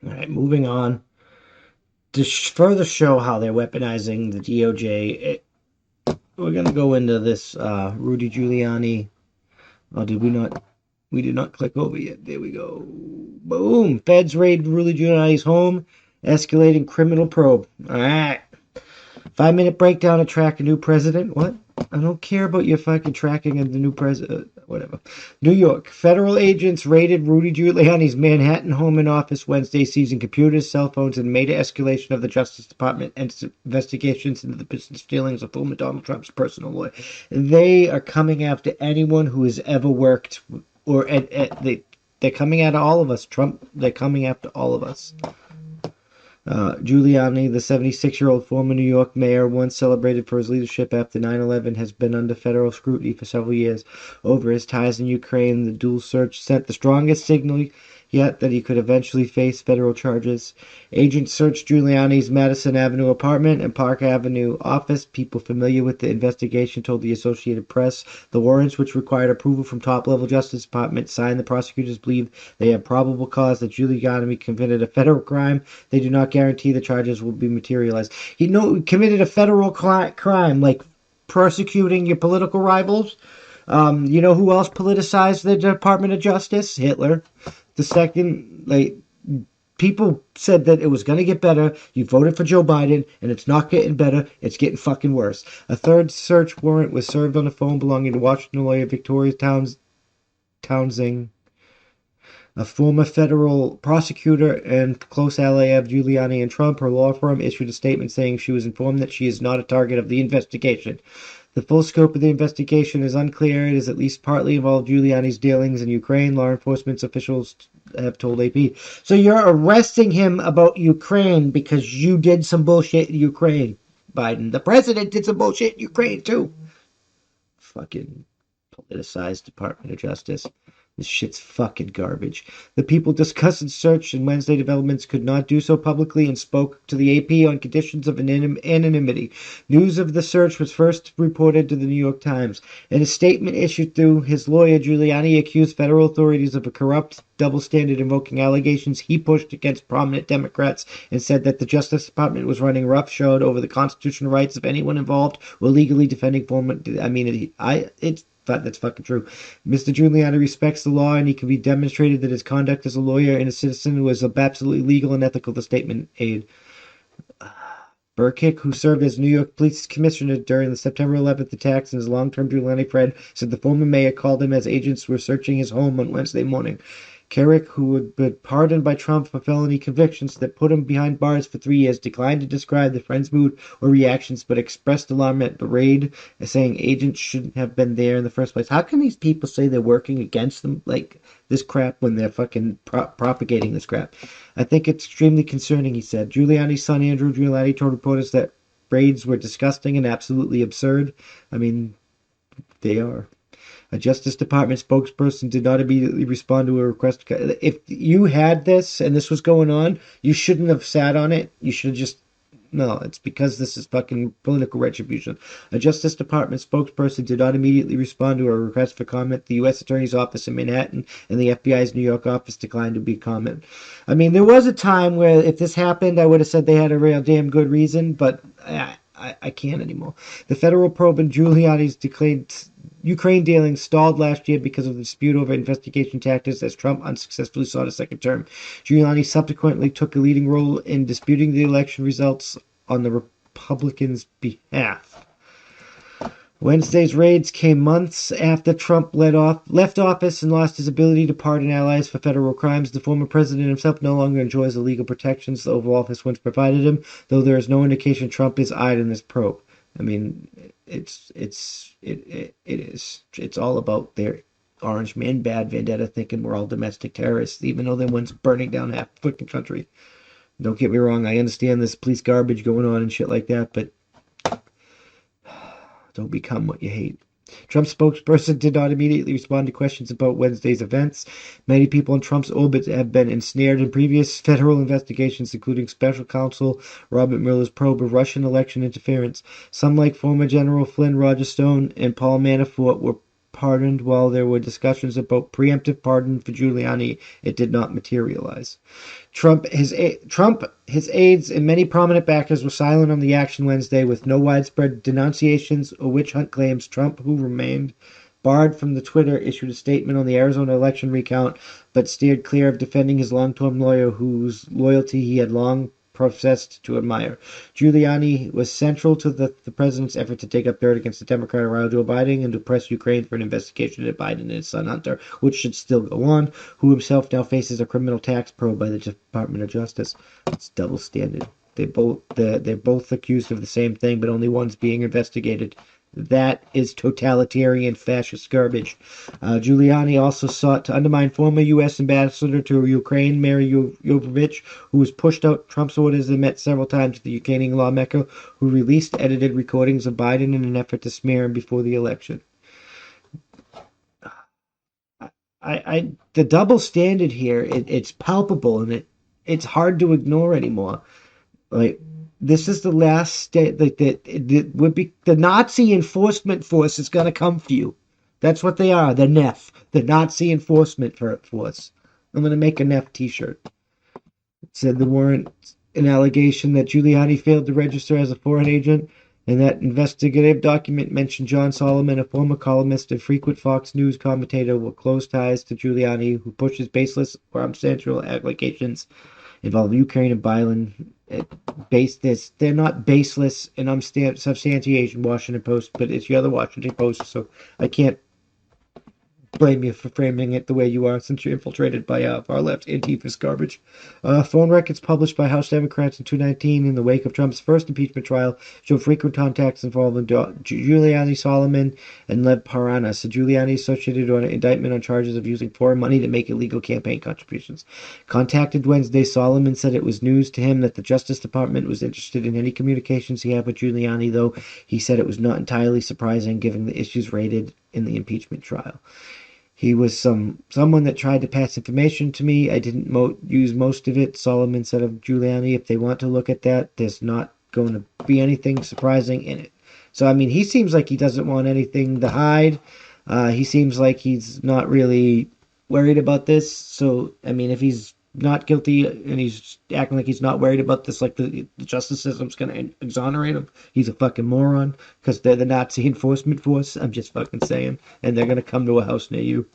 All right, moving on. To further show how they're weaponizing the DOJ, we're going to go into this Rudy Giuliani. Oh, did we not? We did not click over yet. There we go. Boom. Feds raid Rudy Giuliani's home, escalating criminal probe. All right. 5 minute breakdown to track a new president. What? I don't care about your fucking tracking of the new president. Whatever. New York. Federal agents raided Rudy Giuliani's Manhattan home and office Wednesday, seizing computers, cell phones, and major escalation of the Justice Department and investigations into the business dealings of former Donald Trump's personal lawyer. They are coming after anyone who has ever worked, or they're coming after all of us. Trump, they're coming after all of us. Giuliani, the 76-year-old former New York mayor, once celebrated for his leadership after 9/11, has been under federal scrutiny for several years over his ties in Ukraine. The dual search sent the strongest signal yet that he could eventually face federal charges. Agents searched Giuliani's Madison Avenue apartment and Park Avenue office. People familiar with the investigation told the Associated Press the warrants, which required approval from top-level Justice Department, signed. The prosecutors believe they have probable cause that Giuliani committed a federal crime. They do not guarantee the charges will be materialized. He committed a federal crime, like persecuting your political rivals. You know who else politicized the Department of Justice? Hitler. The second, like, people said that it was going to get better. You voted for Joe Biden, and it's not getting better. It's getting fucking worse. A third search warrant was served on a phone belonging to Washington lawyer Victoria Townsend, a former federal prosecutor and close ally of Giuliani and Trump. Her law firm issued a statement saying she was informed that she is not a target of the investigation. The full scope of the investigation is unclear. It is at least partly involved Giuliani's dealings in Ukraine, law enforcement officials have told AP. So you're arresting him about Ukraine because you did some bullshit in Ukraine, Biden. The president did some bullshit in Ukraine, too. Fucking politicized Department of Justice. This shit's fucking garbage. The people discussed and searched in Wednesday developments could not do so publicly and spoke to the AP on conditions of anonymity. News of the search was first reported to the New York Times. In a statement issued through his lawyer, Giuliani accused federal authorities of a corrupt double standard, invoking allegations he pushed against prominent Democrats, and said that the Justice Department was running roughshod over the constitutional rights of anyone involved or legally defending former. That's fucking true. Mr. Giuliani respects the law, and he can be demonstrated that his conduct as a lawyer and a citizen was absolutely legal and ethical, the statement aid. Burkick, who served as New York Police Commissioner during the September 11th attacks and is a long-term Giuliani friend, said the former mayor called him as agents were searching his home on Wednesday morning. Carrick, who had been pardoned by Trump for felony convictions that put him behind bars for 3 years, declined to describe the friend's mood or reactions, but expressed alarm at the raid, saying agents shouldn't have been there in the first place. How can these people say they're working against them, like this crap, when they're fucking propagating this crap? I think it's extremely concerning, he said. Giuliani's son, Andrew Giuliani, told reporters that raids were disgusting and absolutely absurd. I mean, they are. A Justice Department spokesperson did not immediately respond to a request. If you had this and this was going on, you shouldn't have sat on it. You should have just... No, it's because this is fucking political retribution. A Justice Department spokesperson did not immediately respond to a request for comment. The U.S. Attorney's Office in Manhattan and the FBI's New York office declined to be comment. I mean, there was a time where if this happened, I would have said they had a real damn good reason, but I can't anymore. The federal probe in Giuliani's declared Ukraine dealings stalled last year because of the dispute over investigation tactics as Trump unsuccessfully sought a second term. Giuliani subsequently took a leading role in disputing the election results on the Republicans' behalf. Wednesday's raids came months after Trump left office and lost his ability to pardon allies for federal crimes. The former president himself no longer enjoys the legal protections the Oval Office once provided him, though there is no indication Trump is eyed in this probe. I mean, it is. It's all about their orange man bad vendetta, thinking we're all domestic terrorists, even though they're ones burning down half the fucking country. Don't get me wrong, I understand this police garbage going on and shit like that, but don't become what you hate. Trump's spokesperson did not immediately respond to questions about Wednesday's events. Many people in Trump's orbit have been ensnared in previous federal investigations, including special counsel Robert Mueller's probe of Russian election interference. Some, like former General Flynn, Roger Stone, and Paul Manafort, were pardoned. While there were discussions about preemptive pardon for Giuliani, it did not materialize. Trump, his aides, and many prominent backers were silent on the action Wednesday, with no widespread denunciations or witch hunt claims. Trump, who remained barred from the Twitter, issued a statement on the Arizona election recount, but steered clear of defending his long-term lawyer, whose loyalty he had long professed to admire. Giuliani was central to the president's effort to take up dirt against the Democratic rival Joe Biden and to press Ukraine for an investigation into Biden and his son Hunter, which should still go on, who himself now faces a criminal tax probe by the Department of Justice. It's double standard. They're both accused of the same thing, but only one's being investigated. That is totalitarian fascist garbage. Giuliani also sought to undermine former U.S. Ambassador to Ukraine, Mary Yovovich, who was pushed out Trump's orders and met several times with the Ukrainian lawmaker, who released edited recordings of Biden in an effort to smear him before the election. The double standard here, it's palpable, and it's hard to ignore anymore. Like, this is the last state. Like, that would be the Nazi enforcement force is going to come for you. That's what they are. The NEF, the Nazi enforcement force. I'm going to make a NEF T-shirt. It said the warrant an allegation that Giuliani failed to register as a foreign agent, and that investigative document mentioned John Solomon, a former columnist and frequent Fox News commentator with close ties to Giuliani, who pushes baseless or uncensored allegations involving Ukraine and Biden. They're not baseless and unsubstantiation Washington Post, but it's the other Washington Post, so I can't blame you for framing it the way you are, since you're infiltrated by far left Antifa's garbage. Phone records published by House Democrats in 2019 in the wake of Trump's first impeachment trial show frequent contacts involving Giuliani, Solomon, and Lev Parnas. So Giuliani associated on an indictment on charges of using foreign money to make illegal campaign contributions. Contacted Wednesday, Solomon said it was news to him that the Justice Department was interested in any communications he had with Giuliani, though he said it was not entirely surprising given the issues raised in the impeachment trial. He was someone that tried to pass information to me. I didn't use most of it. Solomon said of Giuliani, if they want to look at that, there's not going to be anything surprising in it. So, I mean, he seems like he doesn't want anything to hide. He seems like he's not really worried about this. So, I mean, if he's not guilty and he's acting like he's not worried about this, like the justice system's going to exonerate him, he's a fucking moron, because they're the Nazi enforcement force. I'm just fucking saying. And they're going to come to a house near you.